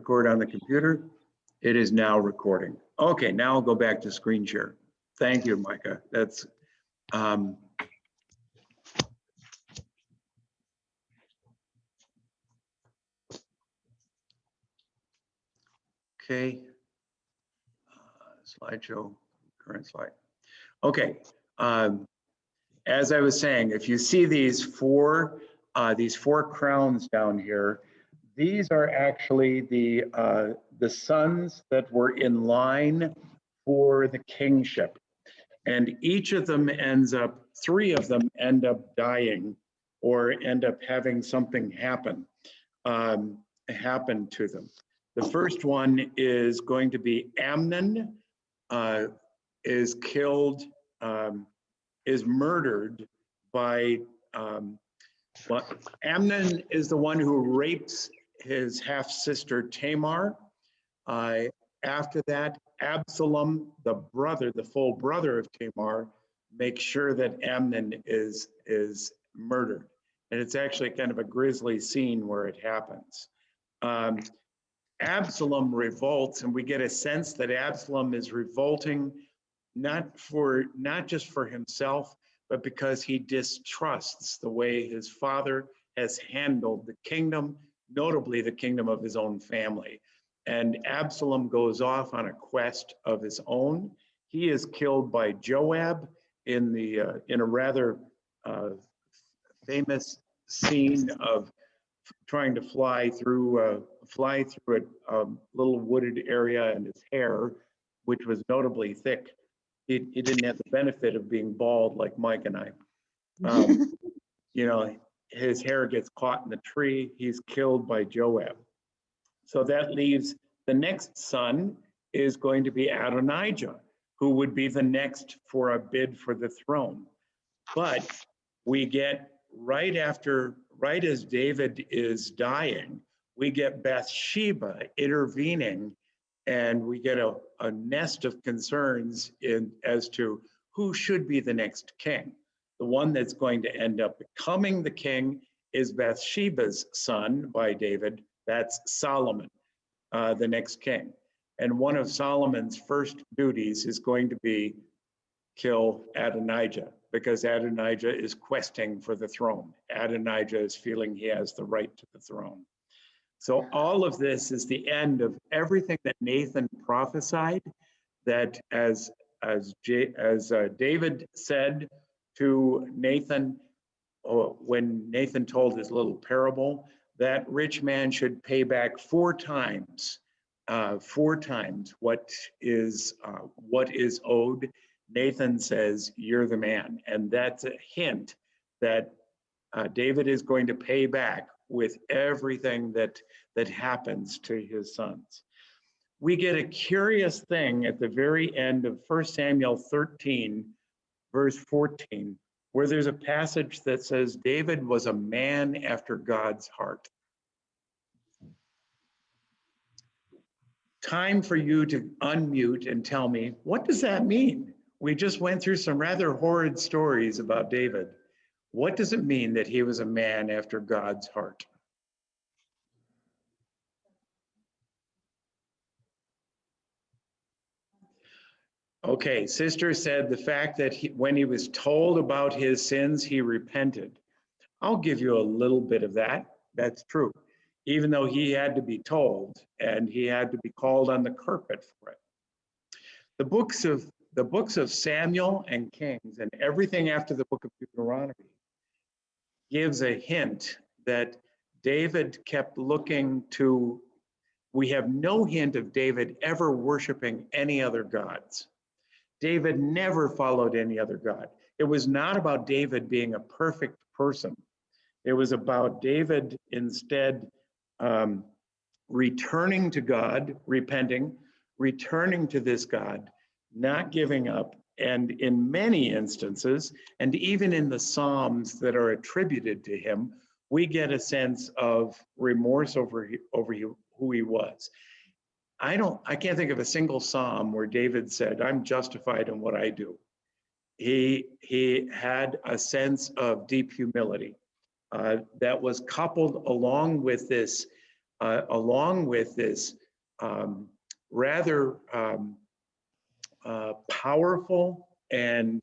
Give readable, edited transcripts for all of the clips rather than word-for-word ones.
record on the computer. It is now recording. Okay, now I'll go back to screen share. Thank you, Micah. That's okay. Slideshow, current slide. Okay. As I was saying, if you see these four crowns down here, these are actually the sons that were in line for the kingship, and each of them three of them end up dying, or end up having something happen to them. The first one is going to be Amnon, is killed, is murdered by, Amnon is the one who rapes his half-sister Tamar. After that, Absalom, the full brother of Tamar, makes sure that Amnon is murdered. And it's actually kind of a grisly scene where it happens. Absalom revolts, and we get a sense that Absalom is revolting not just for himself, but because he distrusts the way his father has handled the kingdom, notably the kingdom of his own family. And Absalom goes off on a quest of his own. He is killed by Joab in a rather famous scene of trying to fly through a little wooded area, and his hair, which was notably thick. He didn't have the benefit of being bald like Mike and I. You know, his hair gets caught in the tree. He's killed by Joab. So that leaves the next son is going to be Adonijah, who would be the next for a bid for the throne. But we get right as David is dying, we get Bathsheba intervening, and we get a nest of concerns as to who should be the next king. The one that's going to end up becoming the king is Bathsheba's son by David. That's Solomon, the next king. And one of Solomon's first duties is going to be kill Adonijah, because Adonijah is questing for the throne. Adonijah is feeling he has the right to the throne. So all of this is the end of everything that Nathan prophesied, that as David said to Nathan, when Nathan told his little parable, that rich man should pay back four times what is owed. Nathan says, "You're the man," and that's a hint that David is going to pay back with everything that happens to his sons. We get a curious thing at the very end of 1 Samuel 13, verse 14, where there's a passage that says David was a man after God's heart. Time for you to unmute and tell me, what does that mean? We just went through some rather horrid stories about David. What does it mean that he was a man after God's heart? Okay, sister said the fact that when he was told about his sins, he repented. I'll give you a little bit of that. That's true. Even though he had to be told and he had to be called on the carpet for it. The books of Samuel and Kings and everything after the book of Deuteronomy gives a hint that David kept looking to, we have no hint of David ever worshiping any other gods. David never followed any other god. It was not about David being a perfect person. It was about David instead returning to God, repenting, returning to this God, not giving up. And in many instances, and even in the Psalms that are attributed to him, we get a sense of remorse over who he was. I can't think of a single Psalm where David said, "I'm justified in what I do." He had a sense of deep humility that was coupled along with this along with this rather powerful and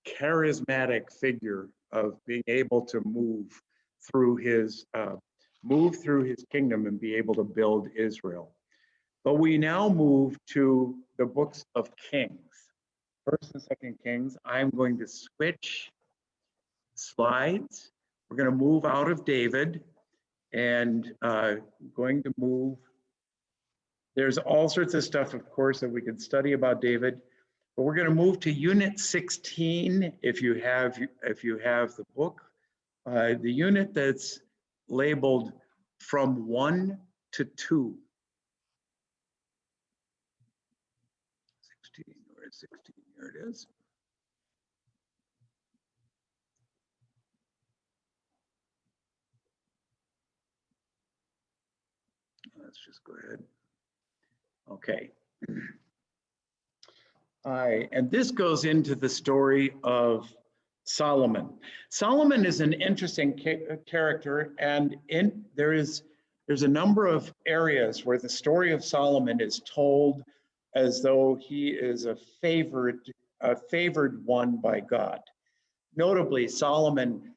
charismatic figure of being able to move through his kingdom and be able to build Israel. But we now move to the books of Kings. First and Second Kings. I'm going to switch slides. We're going to move out of David and going to move. There's all sorts of stuff, of course, that we could study about David, but we're going to move to Unit 16 if you have the book. The unit that's labeled from 1 to 2. 16, where is 16? Here it is. Let's just go ahead. Okay. And this goes into the story of Solomon. Solomon is an interesting character, and there's a number of areas where the story of Solomon is told as though he is a favored one by God. Notably, Solomon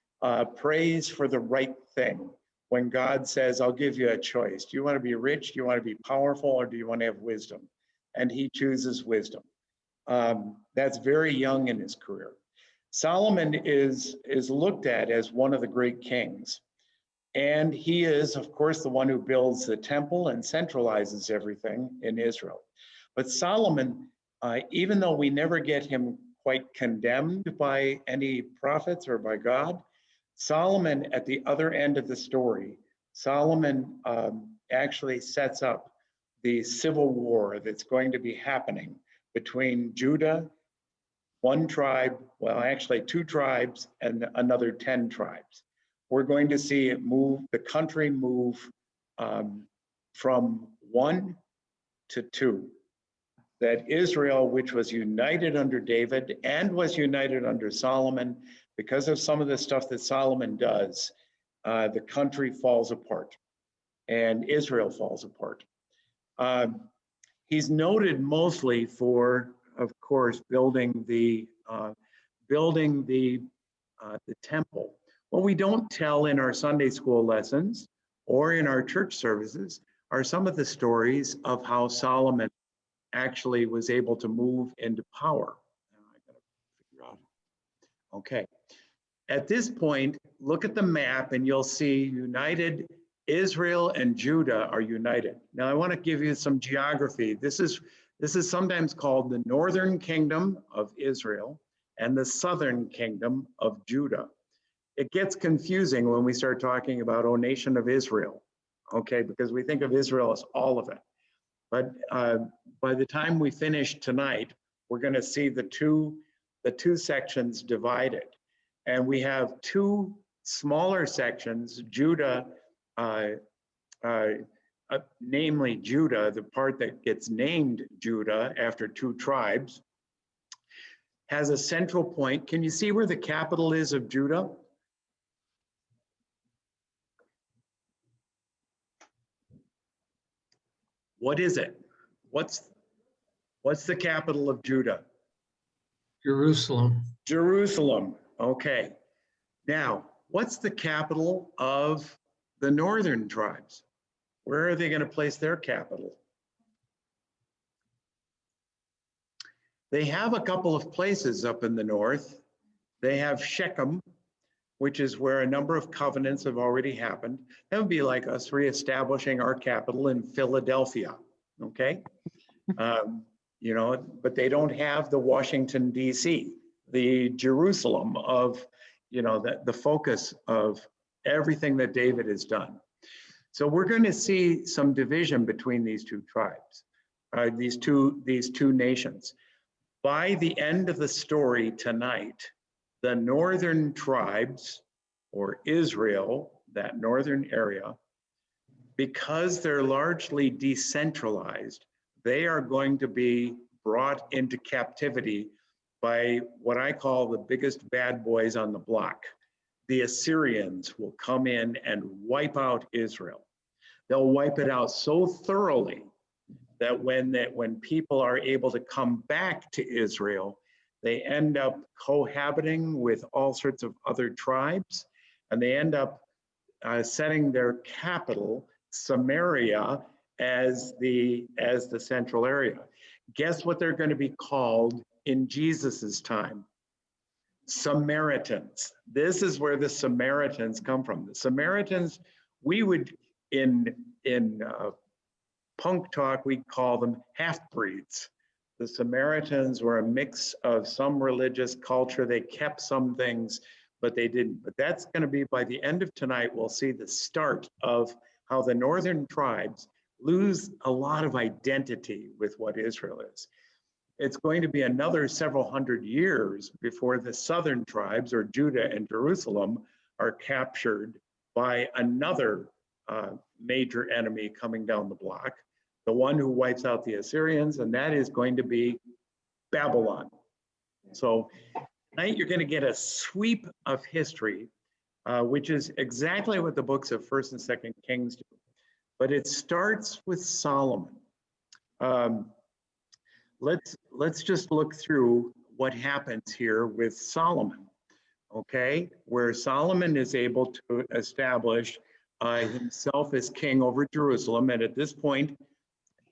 prays for the right thing when God says, I'll give you a choice. Do you want to be rich? Do you want to be powerful? Or do you want to have wisdom? And he chooses wisdom. That's very young in his career. Solomon is looked at as one of the great kings. And he is, of course, the one who builds the temple and centralizes everything in Israel. But Solomon, even though we never get him quite condemned by any prophets or by God, Solomon, at the other end of the story, Solomon actually sets up the civil war that's going to be happening between Judah, one tribe, well, actually 2 tribes, and another 10 tribes. We're going to see it move, the country move from 1 to 2. That Israel, which was united under David and was united under Solomon, because of some of the stuff that Solomon does, the country falls apart and Israel falls apart. He's noted mostly for, of course, building the temple. What we don't tell in our Sunday school lessons or in our church services are some of the stories of how Solomon actually was able to move into power. I gotta figure out. Okay. At this point, look at the map and you'll see united Israel and Judah are united. Now I want to give you some geography. This is sometimes called the northern kingdom of Israel and the southern kingdom of Judah. It gets confusing when we start talking about, oh, nation of Israel, okay, because we think of Israel as all of it. But by the time we finish tonight, we're going to see the two sections divided. And we have 2 smaller sections, Judah, namely Judah, the part that gets named Judah after 2 tribes, has a central point. Can you see where the capital is of Judah? What is it? What's the capital of Judah? Jerusalem. Jerusalem. Okay. Now, what's the capital of the northern tribes? Where are they going to place their capital? They have a couple of places up in the north. They have Shechem, which is where a number of covenants have already happened. That would be like us reestablishing our capital in Philadelphia, okay? You know, but they don't have the Washington, D.C., the Jerusalem of, you know, the focus of everything that David has done. So we're going to see some division between these 2 tribes, these two nations. By the end of the story tonight, the northern tribes, or Israel, that northern area, because they're largely decentralized, they are going to be brought into captivity by what I call the biggest bad boys on the block. The Assyrians will come in and wipe out Israel. they'll wipe it out so thoroughly that when people are able to come back to Israel, they end up cohabiting with all sorts of other tribes, and they end up setting their capital, Samaria, as the central area. Guess what they're going to be called in Jesus's time? Samaritans. This is where the Samaritans come from. The Samaritans, we would in punk talk, we call them half-breeds. The Samaritans were a mix of some religious culture. They kept some things, but they didn't. But that's going to be, by the end of tonight, we'll see the start of how the northern tribes lose a lot of identity with what Israel is. It's going to be another several hundred years before the southern tribes, or Judah and Jerusalem, are captured by another major enemy coming down the block, the one who wipes out the Assyrians, and that is going to be Babylon. So tonight you're going to get a sweep of history, which is exactly what the books of 1st and 2nd Kings do. But it starts with Solomon. Let's just look through what happens here with Solomon, okay? Where Solomon is able to establish himself as king over Jerusalem, and at this point,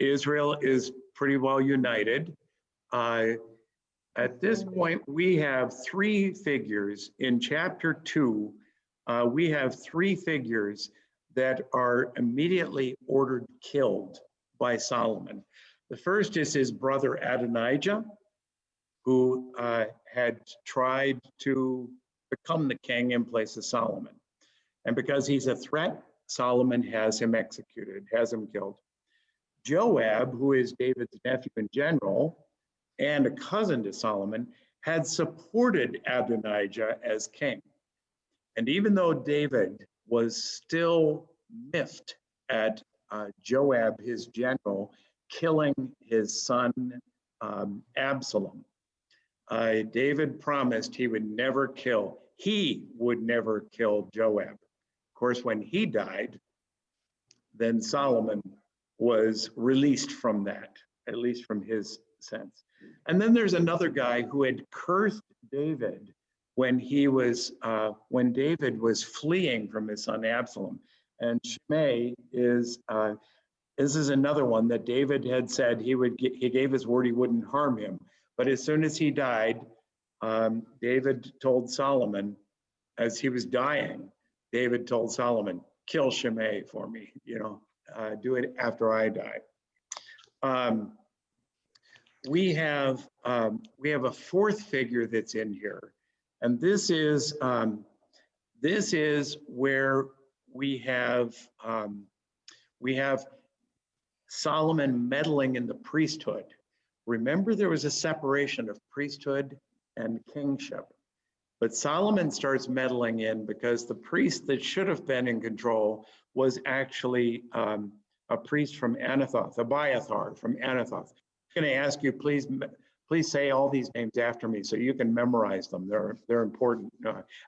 Israel is pretty well united. At this point, we have three figures in chapter 2. We have three figures that are immediately ordered killed by Solomon. The first is his brother Adonijah, who had tried to become the king in place of Solomon. And because he's a threat, Solomon has him executed, has him killed. Joab, who is David's nephew in general, and a cousin to Solomon, had supported Adonijah as king. And even though David was still miffed at Joab, his general, killing his son Absalom, David promised he would never kill Joab. Of course, when he died, then Solomon was released from that, at least from his sense. And then there's another guy who had cursed David when David was fleeing from his son Absalom. And Shimei is this is another one that David had said he gave his word he wouldn't harm him. But as soon as he died, David told Solomon, as he was dying, David told Solomon, kill Shimei for me, do it after I die. We have a fourth figure that's in here, and this is where we have Solomon meddling in the priesthood. Remember, there was a separation of priesthood and kingship, but Solomon starts meddling in because the priest that should have been in control was actually a priest from Anathoth, Abiathar from Anathoth. I'm going to ask you, please say all these names after me so you can memorize them. They're important.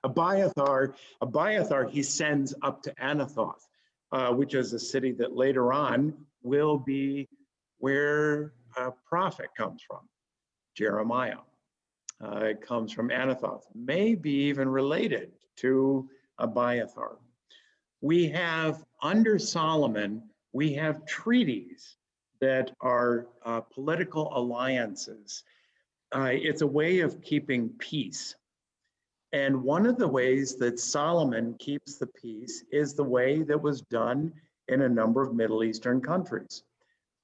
Abiathar, he sends up to Anathoth, which is a city that later on will be where a prophet comes from, Jeremiah. It comes from Anathoth, maybe even related to Abiathar. We have, under Solomon, we have treaties that are political alliances. It's a way of keeping peace. And one of the ways that Solomon keeps the peace is the way that was done in a number of Middle Eastern countries.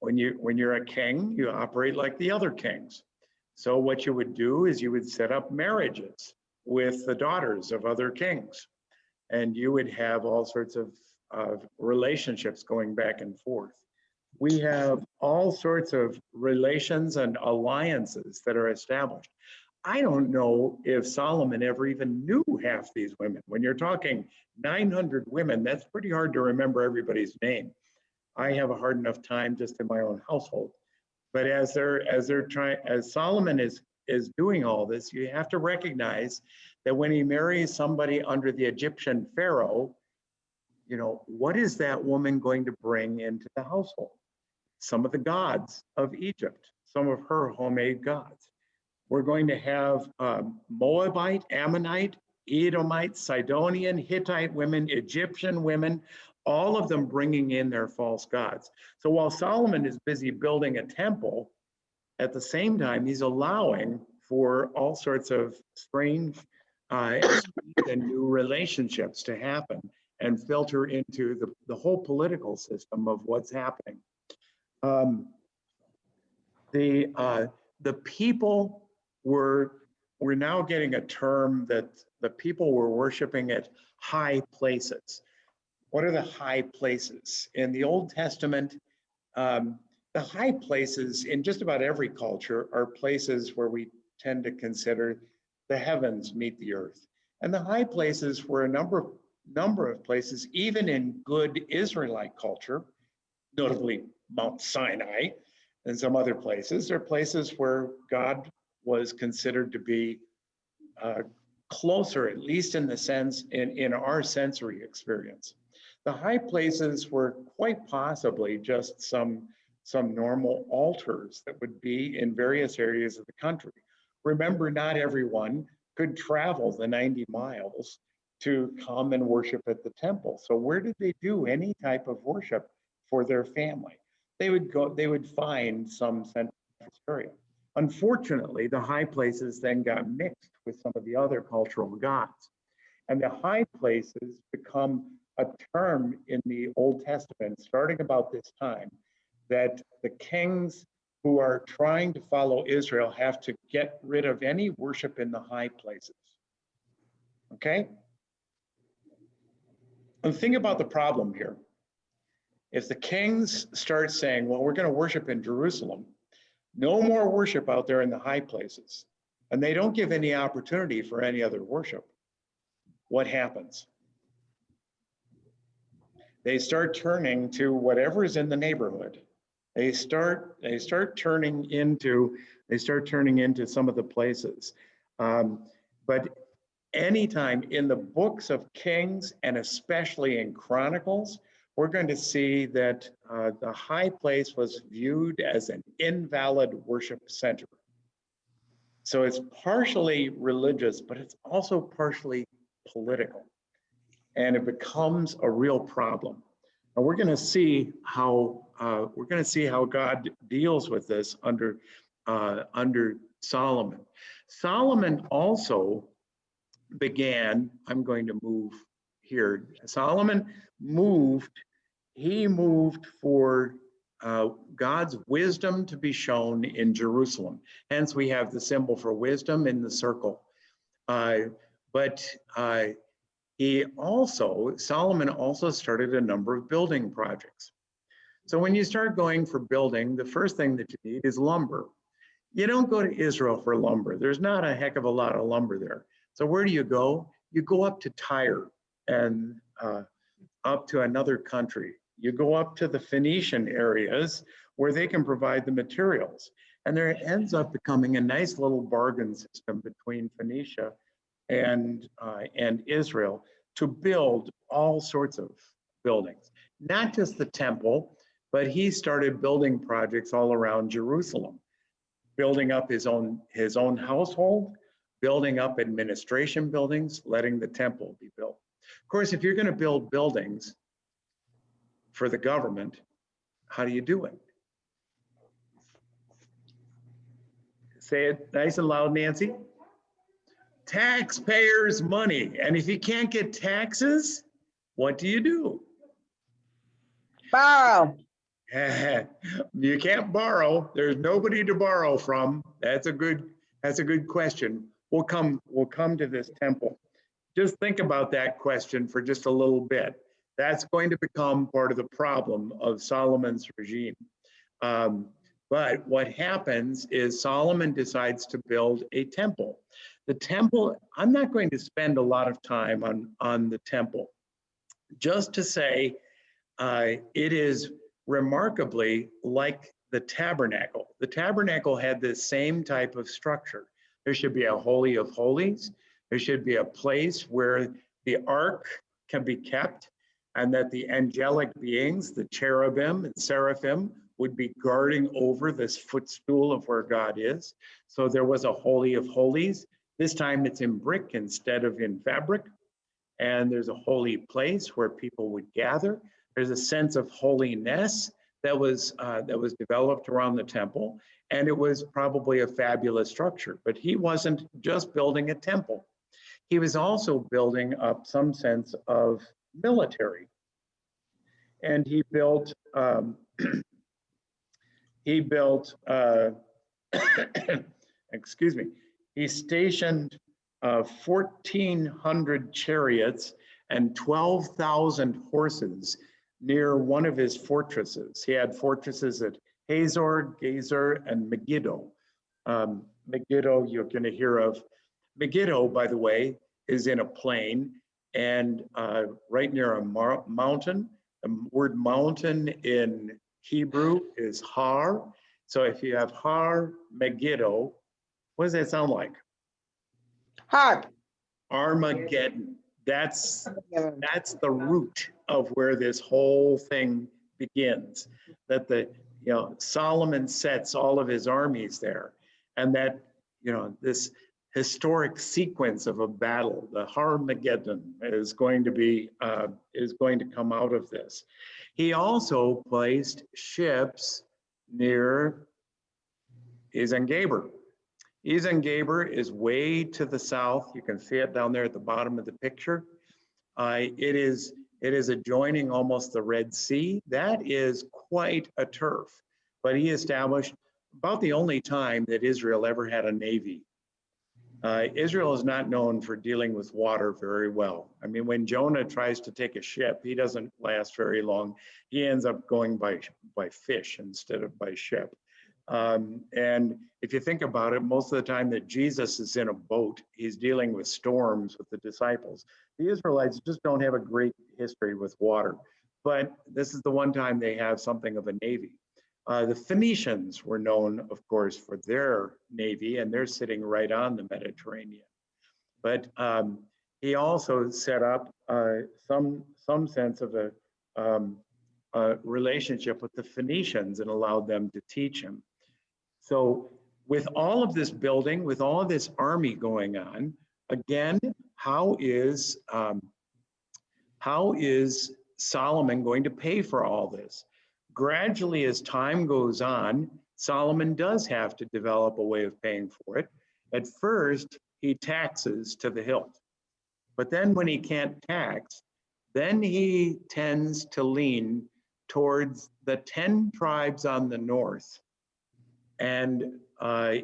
When you're a king, you operate like the other kings. So what you would do is you would set up marriages with the daughters of other kings. And you would have all sorts of relationships going back and forth. We have all sorts of relations and alliances that are established. I don't know if Solomon ever even knew half these women. When you're talking 900 women, that's pretty hard to remember everybody's name. I have a hard enough time just in my own household. But as Solomon is doing all this, you have to recognize that when he marries somebody under the Egyptian pharaoh, you know, what is that woman going to bring into the household? Some of the gods of Egypt, some of her homemade gods. We're going to have Moabite, Ammonite, Edomite, Sidonian, Hittite women, Egyptian women, all of them bringing in their false gods. So while Solomon is busy building a temple, at the same time, he's allowing for all sorts of strange and new relationships to happen and filter into the whole political system of what's happening. The people we're now getting a term that the people were worshiping at high places. What are the high places? In the Old Testament, the high places in just about every culture are places where we tend to consider the heavens meet the earth. And the high places were a number of places, even in good Israelite culture, notably Mount Sinai and some other places. They're places where God was considered to be closer, at least in the sense, in our sensory experience. The high places were quite possibly just some normal altars that would be in various areas of the country. Remember, not everyone could travel the 90 miles to come and worship at the temple. So where did they do any type of worship for their family? They would find some central area. Unfortunately, the high places then got mixed with some of the other cultural gods. And the high places become a term in the Old Testament, starting about this time, that the kings who are trying to follow Israel have to get rid of any worship in the high places. Okay? And think about the problem here. If the kings start saying, well, we're going to worship in Jerusalem, no more worship out there in the high places, and they don't give any opportunity for any other worship, what happens? They start turning to whatever is in the neighborhood. They start turning into some of the places. But anytime in the books of Kings, and especially in Chronicles, we're going to see that the high place was viewed as an invalid worship center. So it's partially religious, but it's also partially political. And it becomes a real problem. And we're going to see how God deals with this under Solomon. Solomon also began. I'm going to move here. Solomon moved for God's wisdom to be shown in Jerusalem. Hence, we have the symbol for wisdom in the circle. Solomon also started a number of building projects. So when you start going for building, the first thing that you need is lumber. You don't go to Israel for lumber. There's not a heck of a lot of lumber there. So where do you go? You go up to Tyre and up to another country. You go up to the Phoenician areas where they can provide the materials. And there ends up becoming a nice little bargain system between Phoenicia and Israel to build all sorts of buildings, not just the temple, but he started building projects all around Jerusalem, building up his own household, building up administration buildings, letting the temple be built. Of course, if you're going to build buildings for the government, how do you do it? Say it nice and loud, Nancy. Taxpayers' money. And if you can't get taxes, what do? Borrow. You can't borrow. There's nobody to borrow from. That's a good question. We'll come to this temple. Just think about that question for just a little bit. That's going to become part of the problem of Solomon's regime. But what happens is Solomon decides to build a temple. The temple, I'm not going to spend a lot of time on the temple, just to say it is remarkably like the tabernacle. The tabernacle had the same type of structure. There should be a Holy of Holies. There should be a place where the ark can be kept. and that the angelic beings, the cherubim and seraphim, would be guarding over this footstool of where God is. So there was a Holy of Holies. This time it's in brick instead of in fabric. And there's a holy place where people would gather. There's a sense of holiness that was developed around the temple, and it was probably a fabulous structure. But he wasn't just building a temple. He was also building up some sense of military. And he built, excuse me, he stationed 1,400 chariots and 12,000 horses near one of his fortresses. He had fortresses at Hazor, Gezer, and Megiddo. Megiddo, you're going to hear of. Megiddo, by the way, is in a plain and right near a mountain. The word mountain in Hebrew is Har. So if you have Har Megiddo, what does that sound like? Harp. Armageddon. That's the root of where this whole thing begins. That Solomon sets all of his armies there, and that this historic sequence of a battle, the Armageddon, is going to come out of this. He also placed ships near Ezen-Geber. Ezen-Geber is way to the south. You can see it down there at the bottom of the picture. It is adjoining almost the Red Sea. That is quite a turf. But he established about the only time that Israel ever had a navy. Israel is not known for dealing with water very well. I mean, when Jonah tries to take a ship, he doesn't last very long. He ends up going by fish instead of by ship. And if you think about it, most of the time that Jesus is in a boat, he's dealing with storms with the disciples. The Israelites just don't have a great history with water, but this is the one time they have something of a navy. The Phoenicians were known, of course, for their navy, and they're sitting right on the Mediterranean. But he also set up some sense of a relationship with the Phoenicians and allowed them to teach him. So with all of this building, with all of this army going on, again, how is Solomon going to pay for all this? Gradually, as time goes on, Solomon does have to develop a way of paying for it. At first, he taxes to the hilt. But then when he can't tax, then he tends to lean towards the 10 tribes on the north. And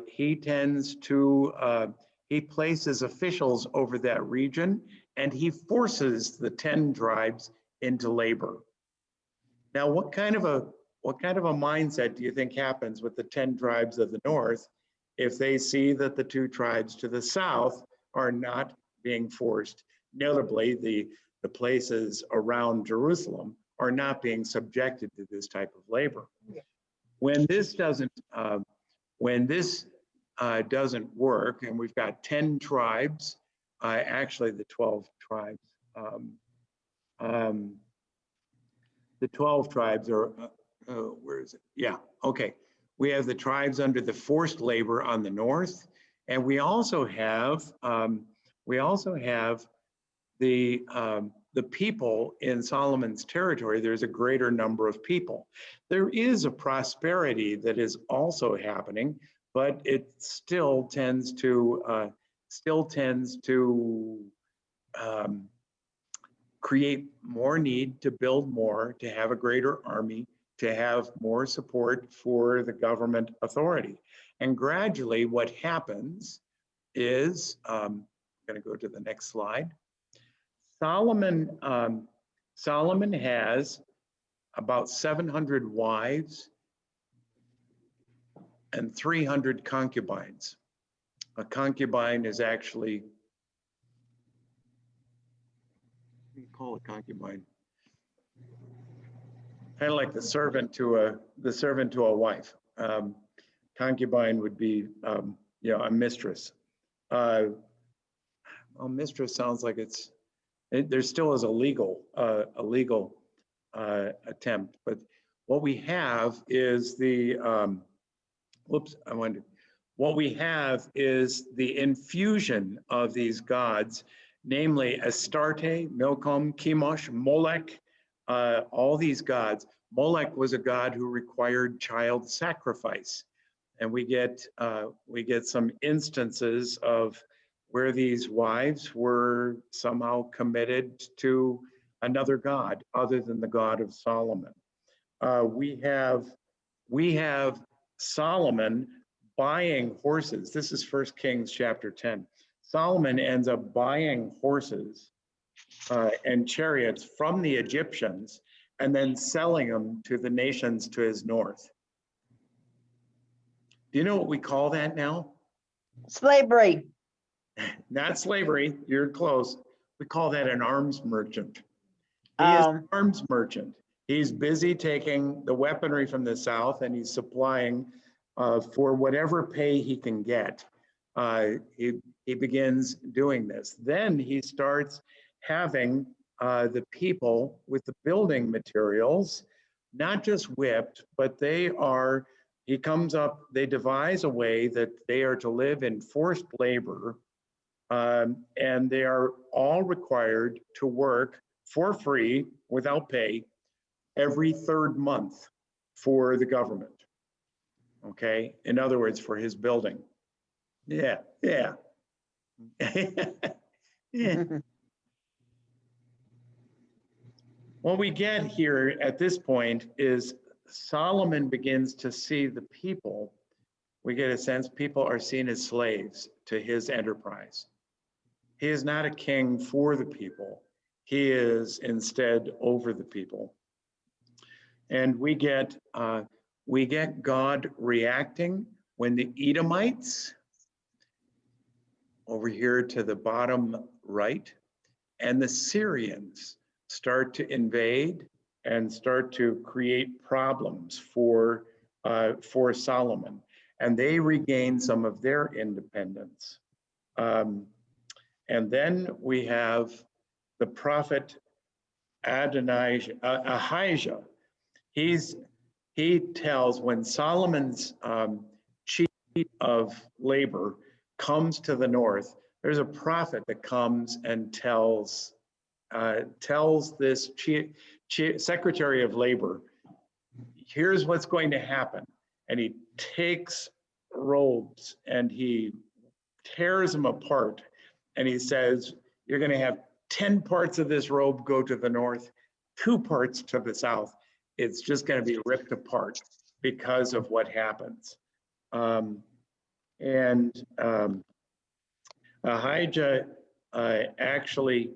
he places officials over that region, and he forces the 10 tribes into labor. Now, what kind of a mindset do you think happens with the 10 tribes of the north if they see that the 2 tribes to the south are not being forced? Notably, the places around Jerusalem are not being subjected to this type of labor. When this doesn't work, and we've got 10 tribes, actually the 12 tribes. The 12 tribes are, where is it? Yeah, okay. We have the tribes under the forced labor on the north, and we also have the people in Solomon's territory. There's a greater number of people. There is a prosperity that is also happening, but it still tends to create more need to build more, to have a greater army, to have more support for the government authority. And gradually what happens is, I'm going to go to the next slide. Solomon has about 700 wives and 300 concubines. A concubine is actually, what do you call a concubine? Kind of like the servant to a wife. Concubine would be, a mistress. Well, mistress sounds like it's there still is a legal attempt, but what we have is the what we have is the infusion of these gods, namely Astarte, Milcom, Chemosh, Molech, all these gods. Molech was a god who required child sacrifice. And we get some instances of where these wives were somehow committed to another god other than the God of Solomon. We have Solomon buying horses. This is 1 Kings chapter 10. Solomon ends up buying horses and chariots from the Egyptians and then selling them to the nations to his north. Do you know what we call that now? Slavery. Not slavery, you're close. We call that an arms merchant. He is an arms merchant. He's busy taking the weaponry from the south and he's supplying for whatever pay he can get. He begins doing this. Then he starts having the people with the building materials, not just whipped, but they devise a way that they are to live in forced labor, and they are all required to work for free without pay every third month for the government. Okay, in other words, for his building. Yeah. Yeah. What we get here at this point is Solomon begins to see the people. We get a sense people are seen as slaves to his enterprise. He is not a king for the people. He is instead over the people. And we get God reacting when the Edomites, over here to the bottom right, and the Syrians start to invade and start to create problems for Solomon, and they regain some of their independence. And then we have the prophet Ahijah. He tells when Solomon's chief of labor comes to the north, there's a prophet that comes and tells this secretary of labor, here's what's going to happen. And he takes robes and he tears them apart. And he says, you're going to have 10 parts of this robe go to the north, 2 parts to the south. It's just going to be ripped apart because of what happens. Ahijah actually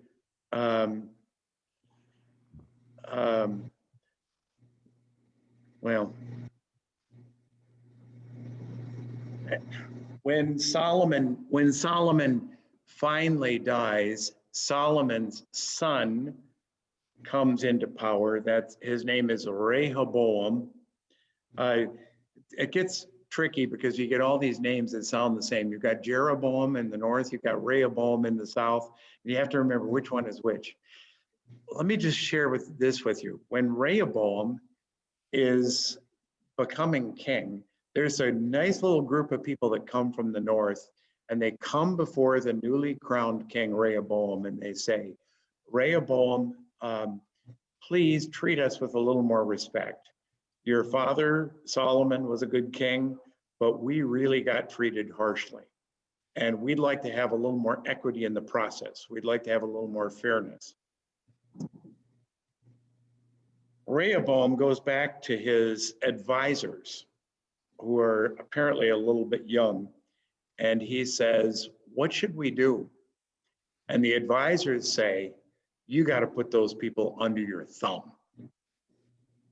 when Solomon finally dies, Solomon's son comes into power. His name is Rehoboam. It gets tricky because you get all these names that sound the same. You've got Jeroboam in the north, you've got Rehoboam in the south, and you have to remember which one is which. Let me just share this with you. When Rehoboam is becoming king, there's a nice little group of people that come from the north, and they come before the newly crowned king Rehoboam, and they say, Rehoboam, please treat us with a little more respect. Your father, Solomon, was a good king, but we really got treated harshly. And we'd like to have a little more equity in the process. We'd like to have a little more fairness. Rehoboam goes back to his advisors, who are apparently a little bit young, and he says, what should we do? And the advisors say, you got to put those people under your thumb.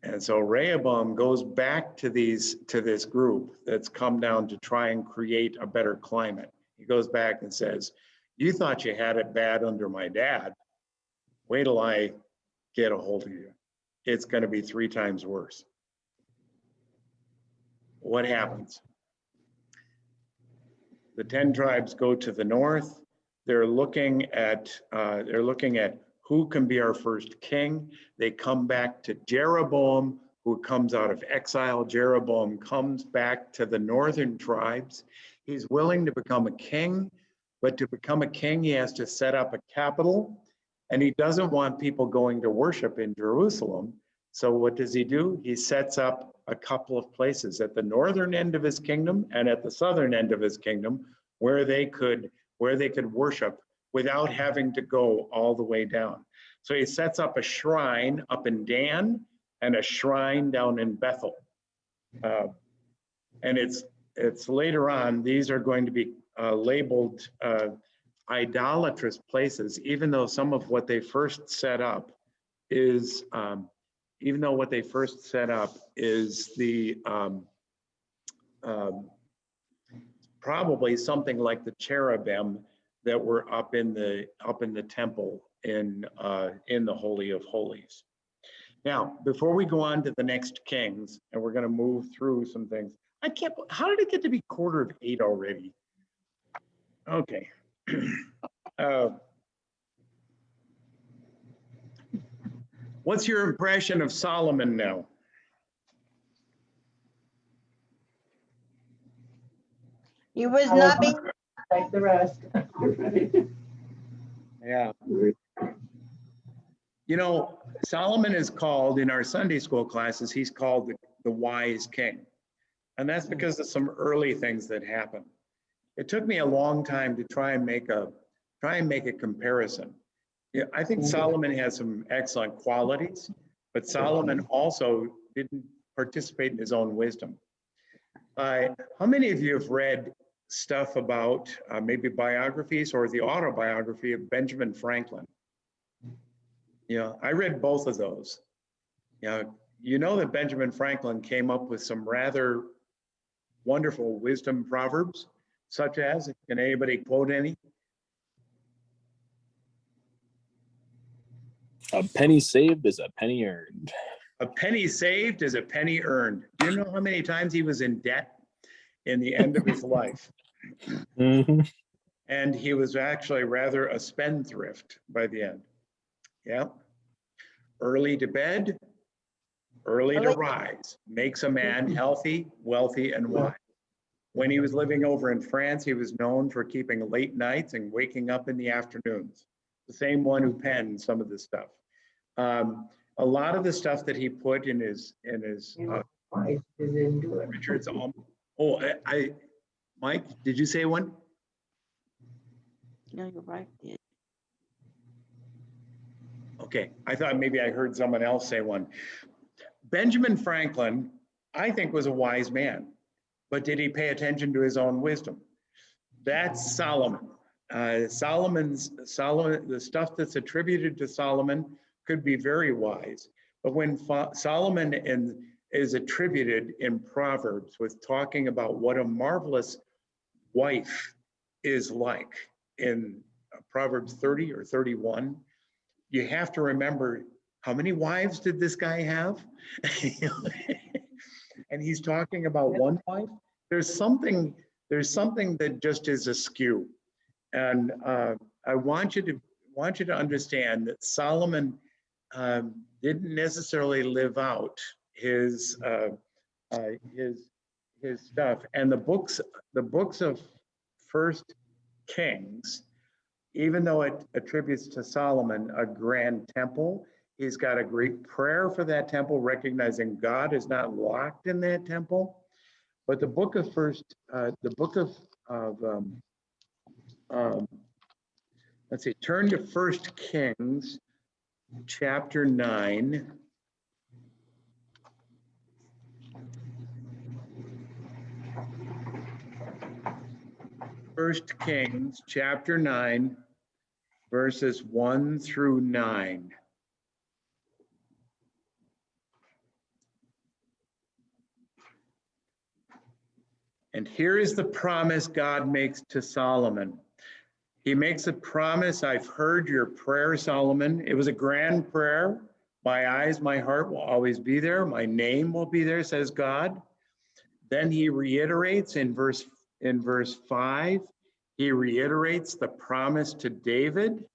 And so Rehoboam goes back to this group that's come down to try and create a better climate. He goes back and says, you thought you had it bad under my dad. Wait till I get a hold of you. It's going to be 3 times worse. What happens? The 10 tribes go to the north. They're looking at who can be our first king? They come back to Jeroboam, who comes out of exile. Jeroboam comes back to the northern tribes. He's willing to become a king, but to become a king, he has to set up a capital, and he doesn't want people going to worship in Jerusalem. So what does he do? He sets up a couple of places at the northern end of his kingdom and at the southern end of his kingdom where they could worship without having to go all the way down. So he sets up a shrine up in Dan and a shrine down in Bethel. And it's later on, these are going to be labeled idolatrous places, even though some of what they first set up is, probably something like the cherubim that were up in the temple in the Holy of Holies. Now, before we go on to the next kings, and we're going to move through some things, how did it get to be 7:45 already? Okay. What's your impression of Solomon now? He was nothing. Like the rest. Yeah. You know, Solomon is called, in our Sunday school classes, he's called the wise king. And that's because of some early things that happened. It took me a long time to try and make a comparison. Yeah, I think Solomon has some excellent qualities, but Solomon also didn't participate in his own wisdom. How many of you have read stuff about maybe biographies or the autobiography of Benjamin Franklin? Yeah, I read both of those. Yeah, you know that Benjamin Franklin came up with some rather wonderful wisdom proverbs, such as, can anybody quote any? A penny saved is a penny earned. A penny saved is a penny earned. Do you know how many times he was in debt in the end of his life? Mm-hmm. And he was actually rather a spendthrift by the end. Yeah. Early to bed, early to rise, makes a man healthy, wealthy, and wise. When he was living over in France, he was known for keeping late nights and waking up in the afternoons. The same one who penned some of this stuff. A lot of the stuff that he put in his Richard's. Mike, did you say one? No, you're right. Yeah. Okay, I thought maybe I heard someone else say one. Benjamin Franklin, I think, was a wise man, but did he pay attention to his own wisdom? That's Solomon. Solomon, the stuff that's attributed to Solomon could be very wise, but when Solomon is attributed in Proverbs with talking about what a marvelous wife is like in Proverbs 30 or 31, you have to remember, how many wives did this guy have? And he's talking about one wife. There's something that just is askew. And I want you to understand that Solomon didn't necessarily live out his stuff. And the books of First Kings, even though it attributes to Solomon a grand temple, he's got a great prayer for that temple, recognizing God is not locked in that temple. But the book of let's see, turn to First Kings, chapter 9. First Kings, chapter 9, verses 1 through 9. And here is the promise God makes to Solomon. He makes a promise. I've heard your prayer, Solomon. It was a grand prayer. My eyes, my heart will always be there. My name will be there, says God. Then he reiterates in verse 5, he reiterates the promise to David.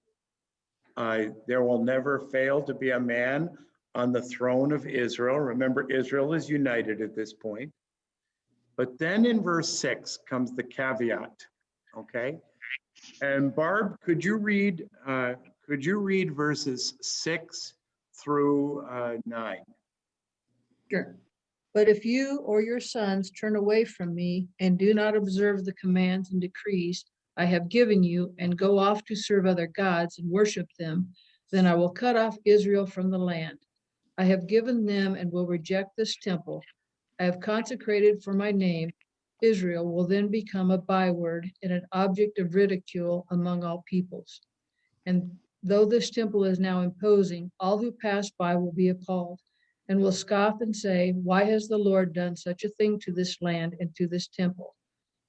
There will never fail to be a man on the throne of Israel. Remember, Israel is united at this point. But then in verse 6 comes the caveat, okay? And Barb, could you read verses 6 through 9? Sure. But if you or your sons turn away from me and do not observe the commands and decrees I have given you and go off to serve other gods and worship them, then I will cut off Israel from the land. I have given them and will reject this temple. I have consecrated for my name. Israel will then become a byword and an object of ridicule among all peoples. And though this temple is now imposing, all who pass by will be appalled and will scoff and say, why has the Lord done such a thing to this land and to this temple?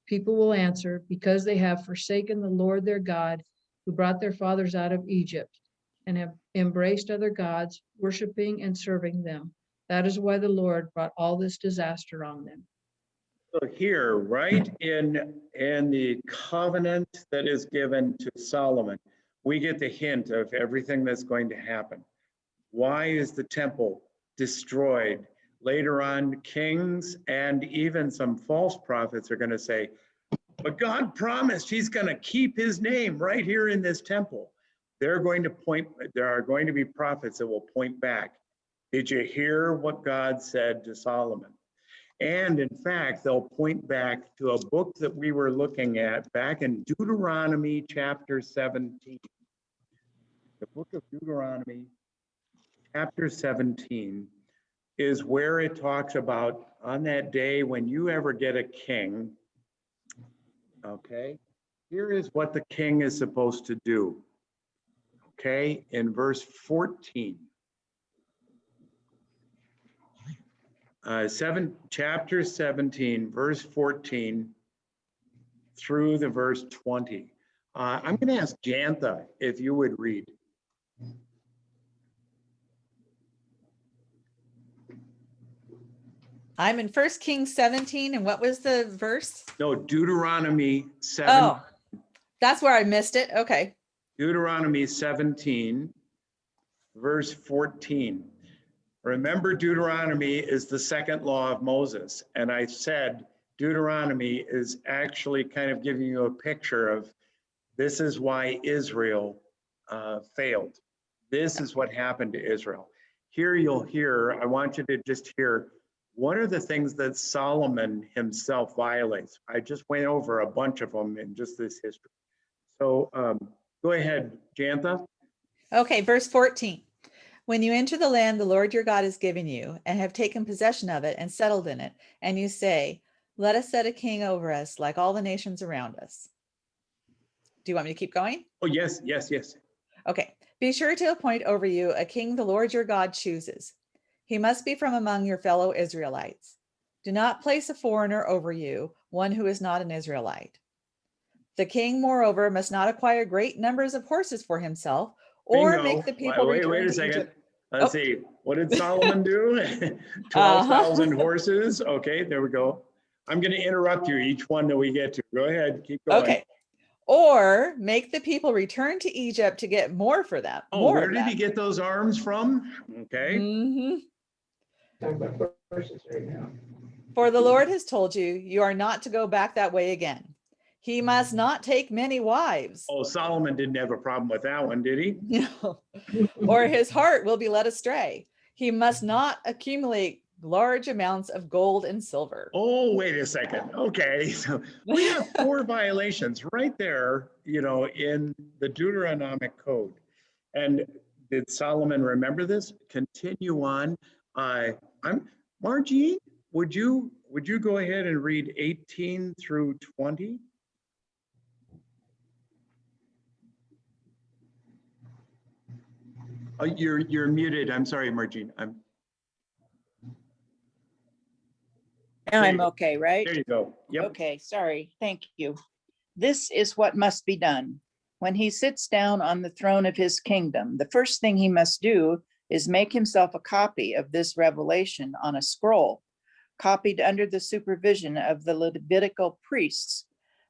People will answer, because they have forsaken the Lord their God, who brought their fathers out of Egypt, and have embraced other gods, worshiping and serving them. That is why the Lord brought all this disaster on them. So here, right in the covenant that is given to Solomon, we get the hint of everything that's going to happen. Why is the temple destroyed? Later on, kings and even some false prophets are going to say, but God promised he's going to keep his name right here in this temple. There are going to be prophets that will point back. Did you hear what God said to Solomon? And in fact, they'll point back to a book that we were looking at back in Deuteronomy chapter 17. The book of Deuteronomy chapter 17 is where it talks about on that day when you ever get a king, okay, here is what the king is supposed to do, okay, in verse 14. Chapter 17, verse 14 through the verse 20. I'm going to ask Jantha if you would read. I'm in 1 Kings 17, and what was the verse? No, Deuteronomy 7. Oh, that's where I missed it. Okay. Deuteronomy 17, verse 14. Remember, Deuteronomy is the second law of Moses. And I said Deuteronomy is actually kind of giving you a picture of this is why Israel failed. This is what happened to Israel. Here you'll hear, I want you to just hear, what are the things that Solomon himself violates? I just went over a bunch of them in just this history. So go ahead, Jantha. Okay, verse 14. When you enter the land the Lord your God has given you and have taken possession of it and settled in it, and you say, let us set a king over us like all the nations around us. Do you want me to keep going? Oh, yes, yes, yes. Okay. Be sure to appoint over you a king the Lord your God chooses. He must be from among your fellow Israelites. Do not place a foreigner over you, one who is not an Israelite. The king, moreover, must not acquire great numbers of horses for himself, or Bingo. make the people Wait return a to second. Egypt. Let's see. What did Solomon do? 12,000 horses. Okay, there we go. I'm going to interrupt you each one that we get to. Go ahead. Keep going. Okay. Or make the people return to Egypt to get more for them. Oh, where did he get those arms from? Okay. Mm-hmm. Talking about horses right now. For the Lord has told you, you are not to go back that way again. He must not take many wives. Oh, Solomon didn't have a problem with that one, did he? No. Or his heart will be led astray. He must not accumulate large amounts of gold and silver. Oh, wait a second. Okay, so we have 4 violations right there, you know, in the Deuteronomic Code. And did Solomon remember this? Continue on. Margie, would you go ahead and read 18 through 20? You're muted. I'm sorry, Margie. Now I'm okay, right? There you go. Yep. Okay, sorry. Thank you. This is what must be done. When he sits down on the throne of his kingdom, the first thing he must do is make himself a copy of this revelation on a scroll, copied under the supervision of the Levitical priests.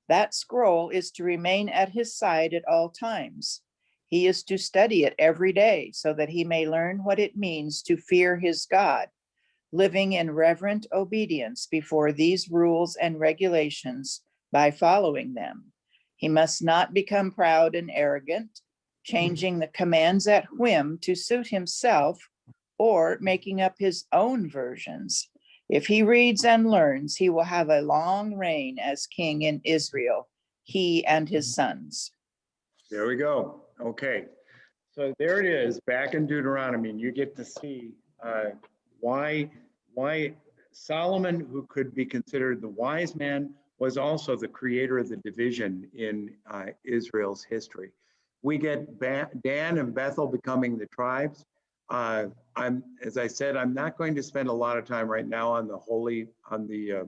That scroll is to remain at his side at all times. He is to study it every day so that he may learn what it means to fear his God, living in reverent obedience before these rules and regulations by following them. He must not become proud and arrogant, changing the commands at whim to suit himself or making up his own versions. If he reads and learns, he will have a long reign as king in Israel, he and his sons. There we go. Okay. So there it is, back in Deuteronomy, and you get to see why Solomon, who could be considered the wise man, was also the creator of the division in Israel's history. We get Dan and Bethel becoming the tribes. As I said, I'm not going to spend a lot of time right now on here.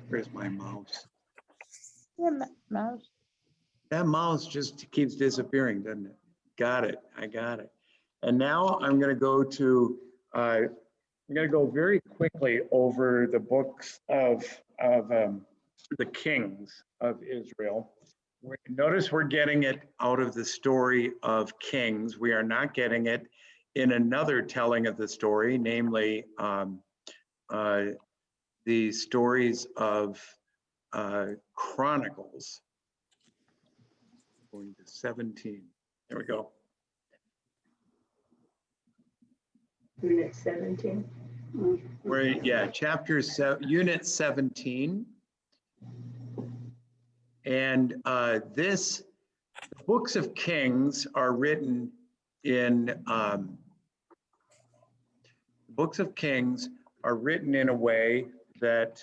Where's my mouse? Mouse. That mouse just keeps disappearing, doesn't it? Got it. I got it. And now I'm going to go to, I'm going to go very quickly over the books of the kings of Israel. Notice we're getting it out of the story of Kings. We are not getting it in another telling of the story, namely the stories of Chronicles. Going to 17. There we go. Unit 17. We're, yeah, chapter 7, unit 17. And the books of Kings are written in, books of Kings are written in a way that,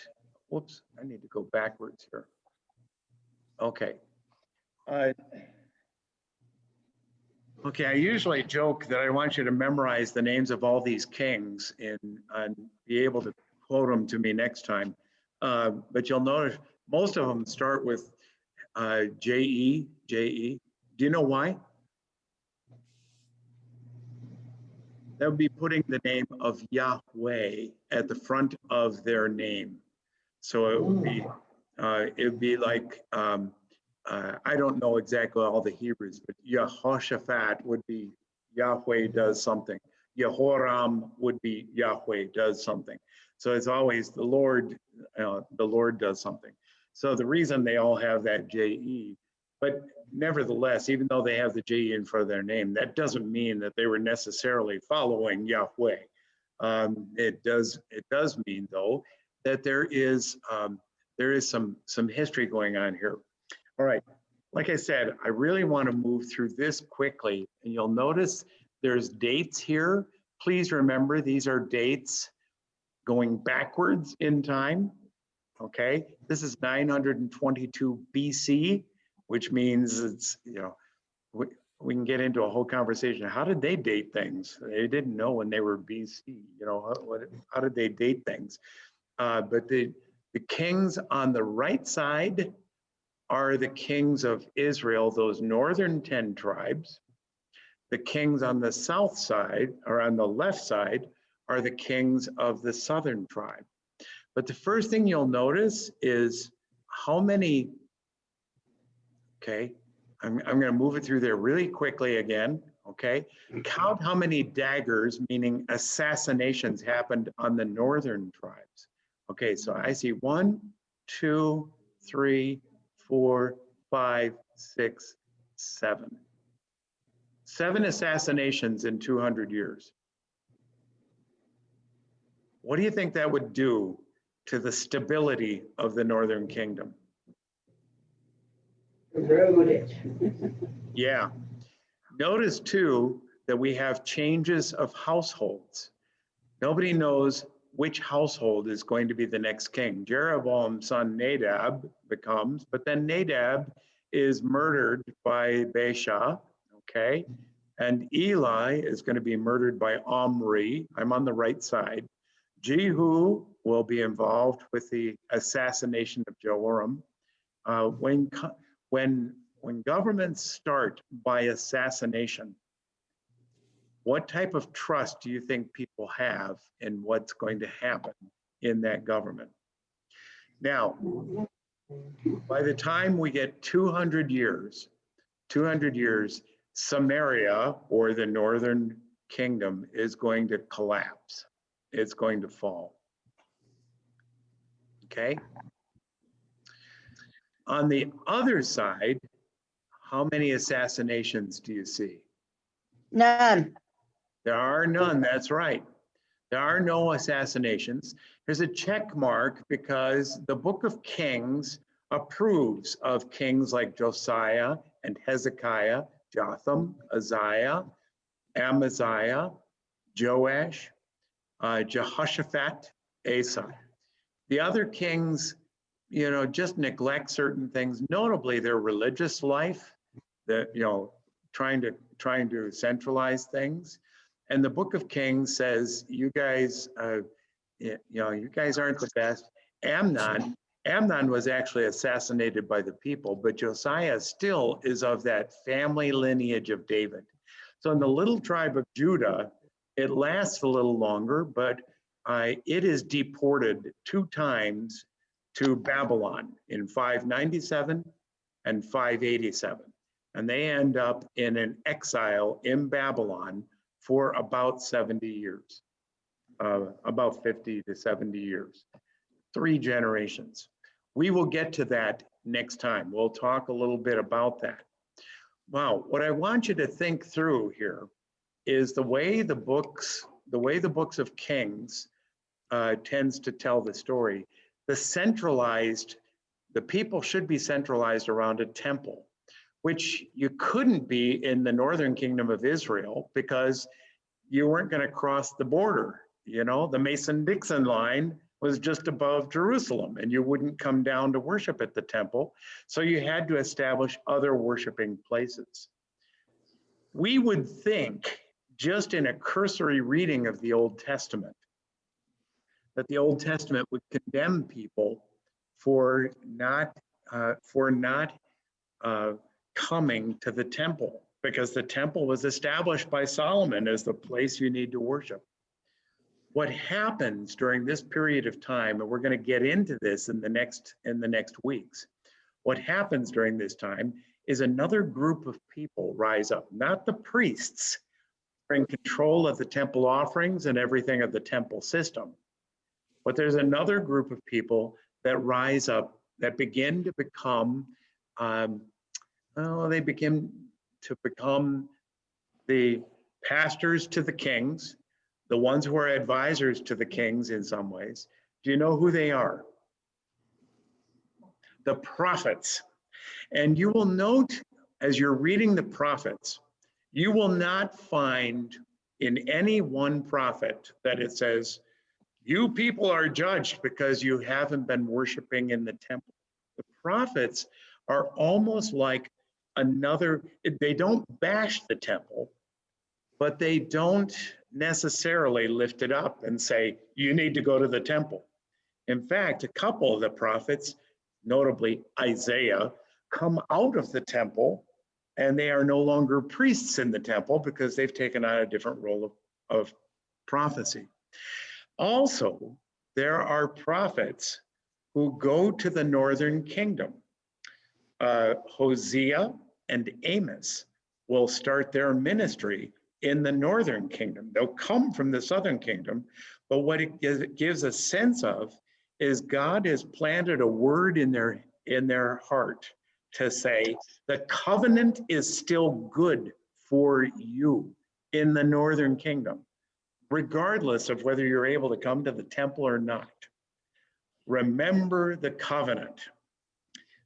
whoops, I need to go backwards here. Okay. Okay, I usually joke that I want you to memorize the names of all these kings and be able to quote them to me next time. But you'll notice most of them start with J-E. Do you know why? That would be putting the name of Yahweh at the front of their name. So it would be like, I don't know exactly all the Hebrews, but Yehoshaphat would be Yahweh does something. Yehoram would be Yahweh does something. So it's always the Lord does something. So the reason they all have that J-E, but nevertheless, even though they have the J-E in front of their name, that doesn't mean that they were necessarily following Yahweh. It does mean though that there is some history going on here. All right, like I said, I really want to move through this quickly, and you'll notice there's dates here. Please remember these are dates going backwards in time, okay? This is 922 BC, which means it's, we can get into a whole conversation. How did they date things? They didn't know when they were BC, how did they date things? But the kings on the right side are the kings of Israel, those northern 10 tribes. The kings on the south side, or on the left side, are the kings of the southern tribe. But the first thing you'll notice is how many, okay, I'm going to move it through there really quickly again, okay? Count how many daggers, meaning assassinations, happened on the northern tribes. Okay, so I see 1, 2, 3, 4, 5, 6, 7. 7 assassinations in 200 years. What do you think that would do to the stability of the Northern Kingdom? Yeah. Notice too that we have changes of households. Nobody knows which household is going to be the next king. Jeroboam's son Nadab becomes, but then Nadab is murdered by Baasha, okay? And Eli is going to be murdered by Omri. I'm on the right side. Jehu will be involved with the assassination of Jehoram. When governments start by assassination, What type of trust do you think people have in what's going to happen in that government? Now, by the time we get 200 years, Samaria, or the northern kingdom, is going to collapse. It's going to fall. Okay? On the other side, how many assassinations do you see? None. There are none, that's right. There are no assassinations. There's a check mark because the book of Kings approves of kings like Josiah and Hezekiah, Jotham, Uzziah, Amaziah, Joash, Jehoshaphat, Asa. The other kings, just neglect certain things, notably their religious life, that, trying to centralize things. And the book of Kings says, you guys, you guys aren't the best. Amnon was actually assassinated by the people, but Josiah still is of that family lineage of David. So in the little tribe of Judah, it lasts a little longer, but it is deported 2 times to Babylon in 597 and 587. And they end up in an exile in Babylon for about 70 years, about 50 to 70 years, 3 generations. We will get to that next time. We'll talk a little bit about that. Wow, what I want you to think through here is the way the books of Kings tends to tell the story. The people should be centralized around a temple, which you couldn't be in the northern kingdom of Israel because you weren't going to cross the border. The Mason-Dixon line was just above Jerusalem, and you wouldn't come down to worship at the temple. So you had to establish other worshiping places. We would think, just in a cursory reading of the Old Testament, that the Old Testament would condemn people for not coming to the temple, because the temple was established by Solomon as the place you need to worship. What happens during this period of time, and we're going to get into this in the next weeks, what happens during this time is another group of people rise up, not the priests who are in control of the temple offerings and everything of the temple system, but there's another group of people that rise up that begin to become the pastors to the kings, the ones who are advisors to the kings in some ways. Do you know who they are? The prophets. And you will note, as you're reading the prophets, you will not find in any one prophet that it says, you people are judged because you haven't been worshiping in the temple. The prophets are almost like they don't bash the temple, but they don't necessarily lift it up and say, you need to go to the temple. In fact, a couple of the prophets, notably Isaiah, come out of the temple, and they are no longer priests in the temple because they've taken on a different role of prophecy. Also, there are prophets who go to the northern kingdom. Hosea and Amos will start their ministry in the northern kingdom. They'll come from the southern kingdom, but what it gives a sense of is God has planted a word in their heart to say, the covenant is still good for you in the northern kingdom, regardless of whether you're able to come to the temple or not. Remember the covenant.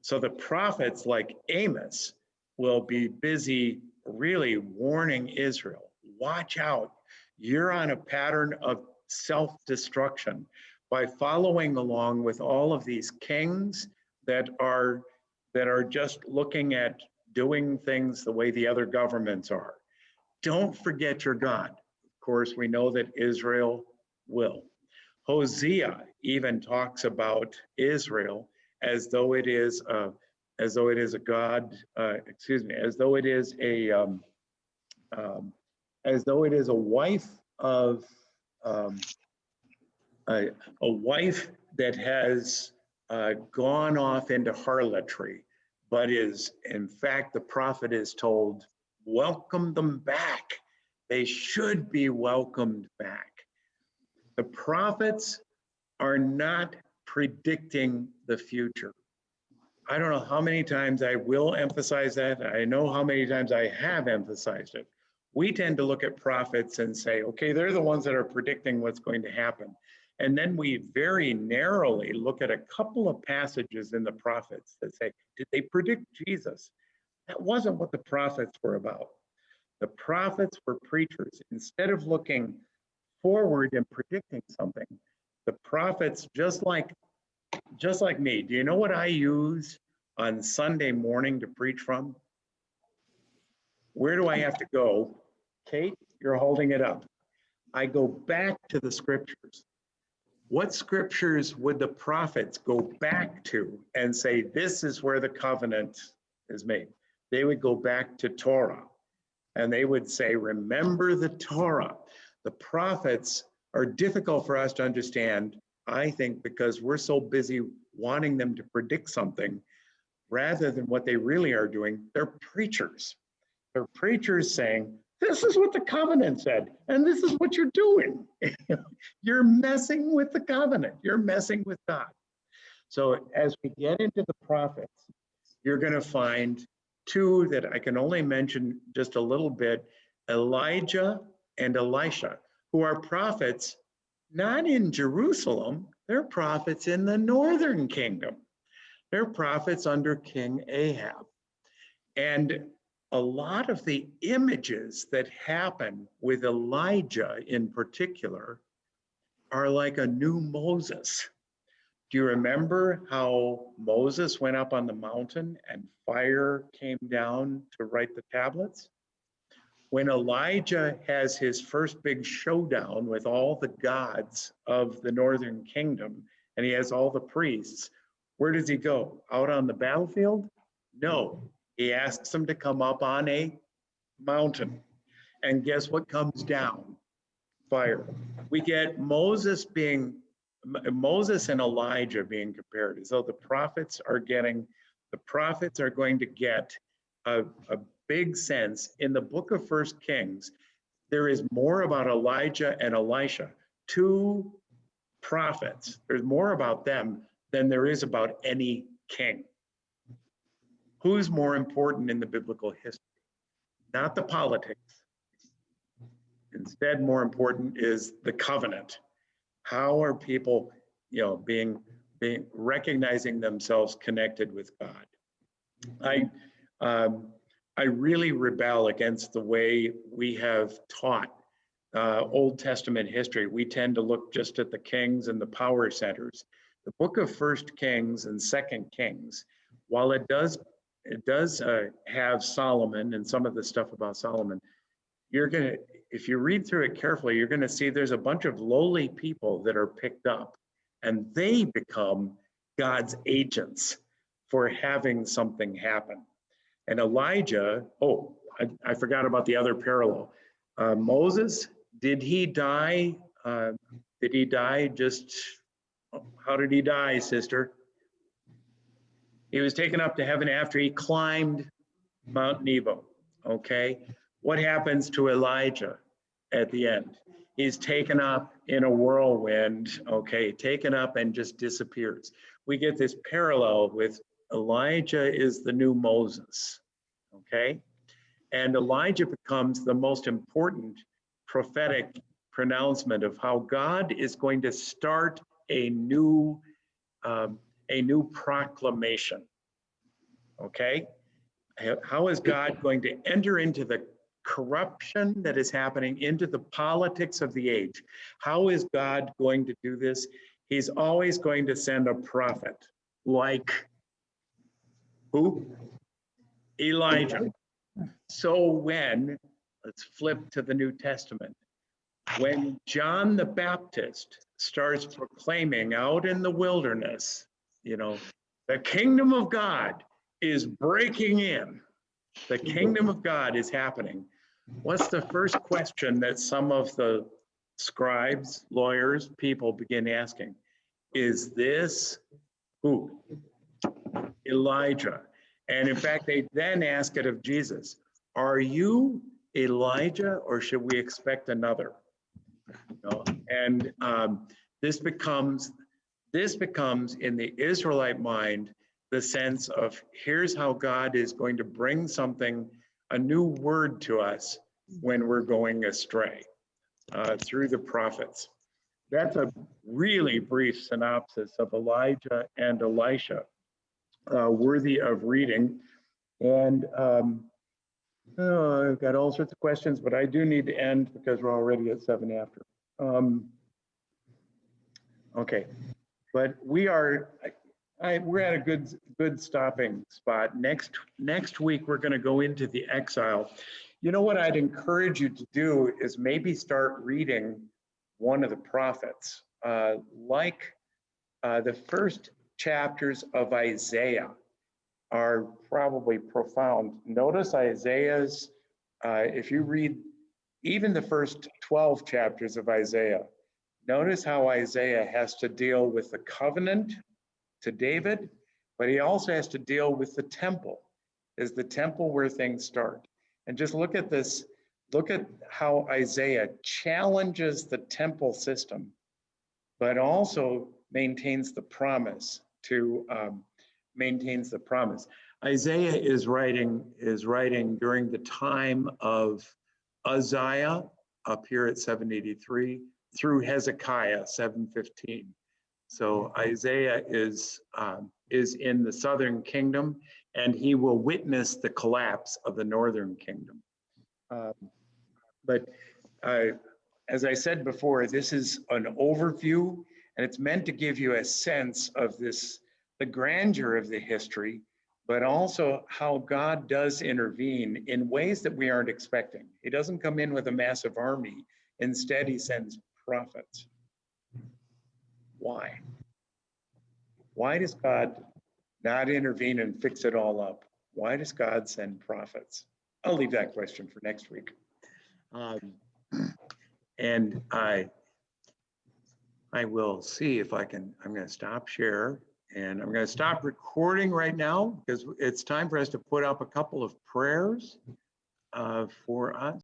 So the prophets like Amos will be busy really warning Israel, watch out, you're on a pattern of self-destruction by following along with all of these kings that are just looking at doing things the way the other governments are. Don't forget your God. Of course, we know that Israel will. Hosea even talks about Israel as though it is a God, as though it is as though it is a wife of a wife that has gone off into harlotry, but is, in fact, the prophet is told, welcome them back. They should be welcomed back. The prophets are not predicting the future. I don't know how many times I will emphasize that. I know how many times I have emphasized it. We tend to look at prophets and say, okay, they're the ones that are predicting what's going to happen. And then we very narrowly look at a couple of passages in the prophets that say, did they predict Jesus? That wasn't what the prophets were about. The prophets were preachers. Instead of looking forward and predicting something, the prophets, just like me, do you know what I use on Sunday morning to preach from? Where do I have to go? Kate, you're holding it up. I go back to the scriptures. What scriptures would the prophets go back to and say, this is where the covenant is made? They would go back to Torah and they would say, remember the Torah. The prophets are difficult for us to understand, I think, because we're so busy wanting them to predict something rather than what they really are doing. They're preachers. They're preachers saying, this is what the covenant said, and this is what you're doing. You're messing with the covenant. You're messing with God. So as we get into the prophets, you're going to find two that I can only mention just a little bit, Elijah and Elisha, who are prophets not in Jerusalem, they're prophets in the northern kingdom. They're prophets under King Ahab. And a lot of the images that happen with Elijah in particular are like a new Moses. Do you remember how Moses went up on the mountain and fire came down to write the tablets? When Elijah has his first big showdown with all the gods of the northern kingdom, and he has all the priests, where does he go? Out on the battlefield? No, he asks them to come up on a mountain. And guess what comes down? Fire. We get Moses and Elijah being compared as though the prophets are going to get a big sense. In the book of First Kings, there is more about Elijah and Elisha, two prophets. There's more about them than there is about any king. Who's more important in the biblical history? Not the politics. Instead, more important is the covenant. How are people, being recognizing themselves connected with God? I really rebel against the way we have taught Old Testament history. We tend to look just at the kings and the power centers. The book of First Kings and Second Kings, while it does have Solomon and some of the stuff about Solomon, if you read through it carefully, you're gonna see there's a bunch of lowly people that are picked up, and they become God's agents for having something happen. And Elijah, I forgot about the other parallel. Moses, did he die? How did he die, sister? He was taken up to heaven after he climbed Mount Nebo, okay? What happens to Elijah at the end? He's taken up in a whirlwind, okay? Taken up and just disappears. We get this parallel with Elijah is the new Moses, okay? And Elijah becomes the most important prophetic pronouncement of how God is going to start a new proclamation, okay? How is God going to enter into the corruption that is happening, into the politics of the age? How is God going to do this? He's always going to send a prophet like who? Elijah. So let's flip to the New Testament. When John the Baptist starts proclaiming out in the wilderness, the kingdom of God is breaking in. The kingdom of God is happening. What's the first question that some of the scribes, lawyers, people begin asking? Is this who? Elijah. And in fact, they then ask it of Jesus. Are you Elijah, or should we expect another? You know, and this becomes in the Israelite mind the sense of, here's how God is going to bring something, a new word to us when we're going astray through the prophets. That's a really brief synopsis of Elijah and Elisha, worthy of reading. And I've got all sorts of questions, but I do need to end because we're already at 7 after. Okay, but we're at a good stopping spot. Next week, we're going to go into the exile. You know what I'd encourage you to do is maybe start reading one of the prophets, like the first chapters of Isaiah are probably profound. Notice Isaiah's, if you read even the first 12 chapters of Isaiah, notice how Isaiah has to deal with the covenant to David, but he also has to deal with the temple. Is the temple where things start? And just look at this, look at how Isaiah challenges the temple system, but also maintains the promise maintains the promise. Isaiah is writing during the time of Uzziah up here at 783 through Hezekiah 715. So Isaiah is in the southern kingdom, and he will witness the collapse of the northern kingdom. But as I said before, this is an overview, and it's meant to give you a sense of the grandeur of the history, but also how God does intervene in ways that we aren't expecting. He doesn't come in with a massive army. Instead, he sends prophets. Why? Why does God not intervene and fix it all up? Why does God send prophets? I'll leave that question for next week. And I will see if I can, I'm going to stop share, and I'm going to stop recording right now because it's time for us to put up a couple of prayers for us.